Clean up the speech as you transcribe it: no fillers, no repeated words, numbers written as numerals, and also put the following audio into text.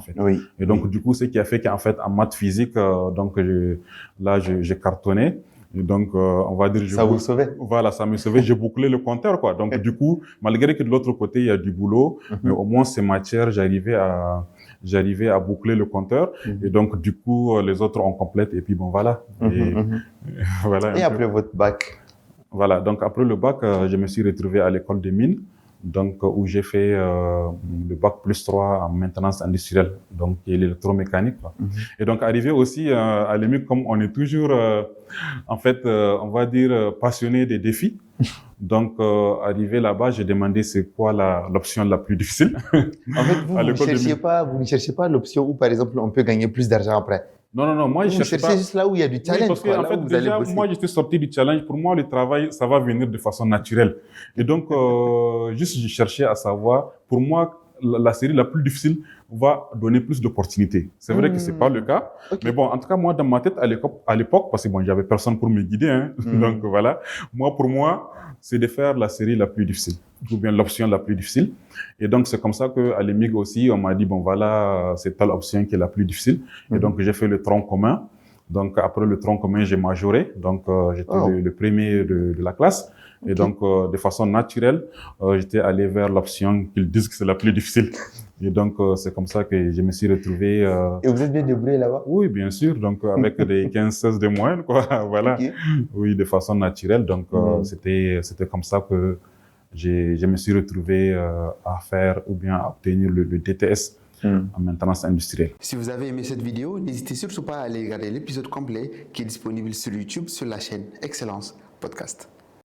fait. Oui. Et donc, du coup, ce qui a fait qu'en fait, en maths physique, j'ai cartonné. Et donc, on va dire... Ça vous sauvait. Voilà, ça me sauvait. J'ai bouclé le compteur, quoi. Donc, du coup, malgré que de l'autre côté, il y a du boulot, mais au moins, ces matières, j'arrivais à boucler le compteur. Et donc, du coup, les autres, on complète. Et puis, bon, voilà. Et, voilà. Et après votre bac? Voilà. Donc, après le bac, je me suis retrouvé à l'école des mines. Donc, où j'ai fait le bac +3 en maintenance industrielle, donc qui est l'électromécanique. Et donc, arrivé aussi à l'EMIC, comme on est toujours, en fait, on va dire, passionné des défis. Donc, arrivé là-bas, j'ai demandé c'est quoi l'option la plus difficile. En fait, vous ne cherchez pas l'option où, par exemple, on peut gagner plus d'argent après. Non, moi, je cherchais pas. Vous cherchez juste là où il y a du challenge, Oui, parce que, quoi, en là fait, où vous allez déjà, bosser. moi, j'étais sorti du challenge. Pour moi, le travail, ça va venir de façon naturelle. Et donc, juste, je cherchais à savoir, pour moi, la série la plus difficile va donner plus d'opportunités. C'est vrai que c'est pas le cas. Okay. Mais bon, en tout cas, moi, dans ma tête, à l'époque, parce que bon, j'avais personne pour me guider, hein. Donc, voilà. Pour moi, c'est de faire la série la plus difficile. Ou bien l'option la plus difficile. Et donc, c'est comme ça qu'à l'EMIG aussi, on m'a dit, bon, voilà, c'est telle option qui est la plus difficile. Et donc, j'ai fait le tronc commun. Donc, après le tronc commun, j'ai majoré. Donc, j'étais le premier de la classe. Okay. Et donc, de façon naturelle, j'étais allé vers l'option qu'ils disent que c'est la plus difficile. Et donc, c'est comme ça que je me suis retrouvé... Et vous êtes bien débrouillé là-bas? Oui, bien sûr. Donc, avec des 15-16 de moyenne, quoi. Voilà. Okay. Oui, de façon naturelle. Donc, c'était comme ça que je me suis retrouvé à faire ou bien à obtenir le DTS. En maintenance industrielle. Si vous avez aimé cette vidéo, n'hésitez surtout pas à aller regarder l'épisode complet qui est disponible sur YouTube sur la chaîne Excellence Podcast.